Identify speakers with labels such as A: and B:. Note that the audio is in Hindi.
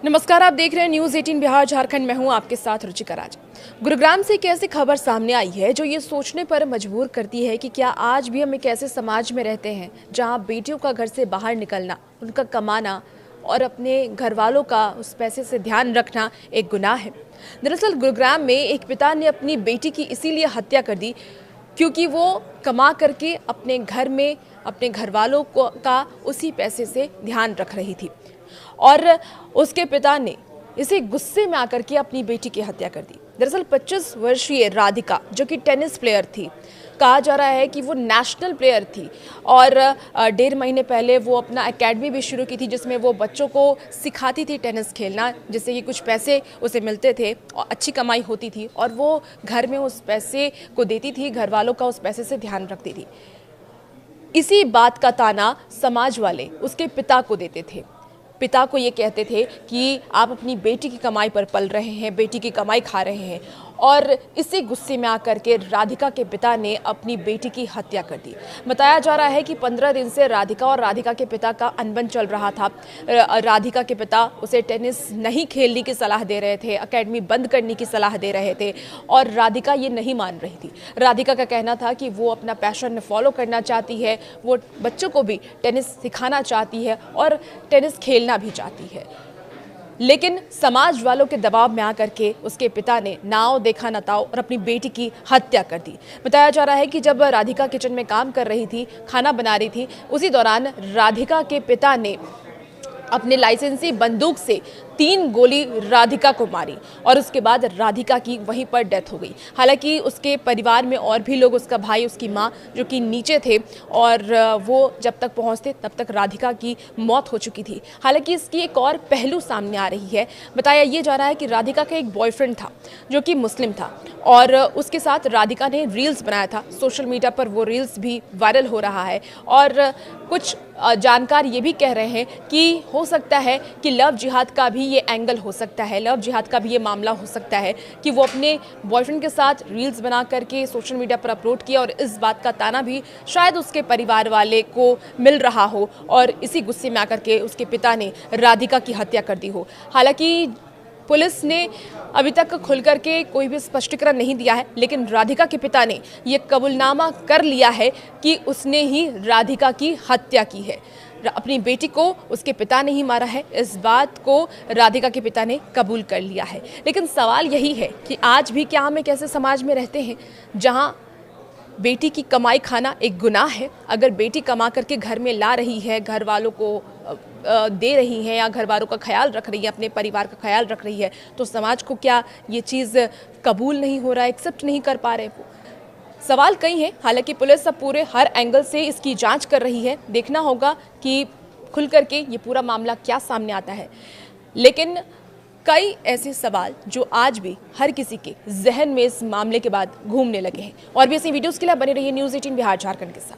A: नमस्कार, आप देख रहे हैं न्यूज़ 18 बिहार झारखंड। मैं हूं आपके साथ रुचिका राज। गुरुग्राम से एक ऐसी खबर सामने आई है जो ये सोचने पर मजबूर करती है कि क्या आज भी हम एक ऐसे समाज में रहते हैं जहां बेटियों का घर से बाहर निकलना, उनका कमाना और अपने घर वालों का उस पैसे से ध्यान रखना एक गुनाह है। दरअसल गुरुग्राम में एक पिता ने अपनी बेटी की इसीलिए हत्या कर दी क्योंकि वो कमा करके अपने घर में अपने घर वालों का उसी पैसे से ध्यान रख रही थी और उसके पिता ने इसे गुस्से में आकर के अपनी बेटी की हत्या कर दी। दरअसल 25 वर्षीय राधिका, जो कि टेनिस प्लेयर थी, कहा जा रहा है कि वो नेशनल प्लेयर थी और 1.5 महीने पहले वो अपना एकेडमी भी शुरू की थी जिसमें वो बच्चों को सिखाती थी टेनिस खेलना, जिससे कि कुछ पैसे उसे मिलते थे और अच्छी कमाई होती थी और वो घर में उस पैसे को देती थी, घर वालों का उस पैसे से ध्यान रखती थी। इसी बात का ताना समाज वाले उसके पिता को देते थे। पिता को ये कहते थे कि आप अपनी बेटी की कमाई पर पल रहे हैं, बेटी की कमाई खा रहे हैं, और इसी गुस्से में आकर के राधिका के पिता ने अपनी बेटी की हत्या कर दी। बताया जा रहा है कि 15 दिन से राधिका और राधिका के पिता का अनबन चल रहा था। राधिका के पिता उसे टेनिस नहीं खेलने की सलाह दे रहे थे, एकेडमी बंद करने की सलाह दे रहे थे और राधिका ये नहीं मान रही थी। राधिका का कहना था कि वो अपना पैशन फॉलो करना चाहती है, वो बच्चों को भी टेनिस सिखाना चाहती है और टेनिस खेलना भी चाहती है, लेकिन समाज वालों के दबाव में आकर के उसके पिता ने नाव देखा न ताव और अपनी बेटी की हत्या कर दी। बताया जा रहा है कि जब राधिका किचन में काम कर रही थी, खाना बना रही थी, उसी दौरान राधिका के पिता ने अपने लाइसेंसी बंदूक से 3 गोली राधिका को मारी और उसके बाद राधिका की वहीं पर डेथ हो गई। हालांकि उसके परिवार में और भी लोग, उसका भाई, उसकी माँ, जो कि नीचे थे, और वो जब तक पहुंचते तब तक राधिका की मौत हो चुकी थी। हालांकि इसकी एक और पहलू सामने आ रही है। बताया ये जा रहा है कि राधिका का एक बॉयफ्रेंड था जो कि मुस्लिम था और उसके साथ राधिका ने रील्स बनाया था। सोशल मीडिया पर वो रील्स भी वायरल हो रहा है और कुछ जानकार ये भी कह रहे हैं कि हो सकता है कि लव जिहाद का भी ये एंगल हो सकता है, लव जिहाद का भी ये मामला हो सकता है कि वो अपने बॉयफ्रेंड के साथ रील्स बना करके सोशल मीडिया पर अपलोड किया और इस बात का ताना भी शायद उसके परिवार वाले को मिल रहा हो और इसी गुस्से में आकर के उसके पिता ने राधिका की हत्या कर दी हो। हालांकि पुलिस ने अभी तक खुल करके कोई भी स्पष्टीकरण नहीं दिया है, लेकिन राधिका के पिता ने ये कबूलनामा कर लिया है कि उसने ही राधिका की हत्या की है। अपनी बेटी को उसके पिता ने ही मारा है, इस बात को राधिका के पिता ने कबूल कर लिया है। लेकिन सवाल यही है कि आज भी क्या हम एक ऐसे समाज में रहते हैं जहां बेटी की कमाई खाना एक गुनाह है? अगर बेटी कमा करके घर में ला रही है, घर वालों को दे रही है या घर वालों का ख्याल रख रही है, अपने परिवार का ख्याल रख रही है, तो समाज को क्या ये चीज़ कबूल नहीं हो रहा है, एक्सेप्ट नहीं कर पा रहे वो? सवाल कई हैं। हालांकि पुलिस अब पूरे हर एंगल से इसकी जांच कर रही है। देखना होगा कि खुल करके ये पूरा मामला क्या सामने आता है। लेकिन कई ऐसे सवाल जो आज भी हर किसी के जहन में इस मामले के बाद घूमने लगे हैं। और भी ऐसी वीडियोस के लिए बने रहिए न्यूज़ 18 बिहार झारखंड के साथ।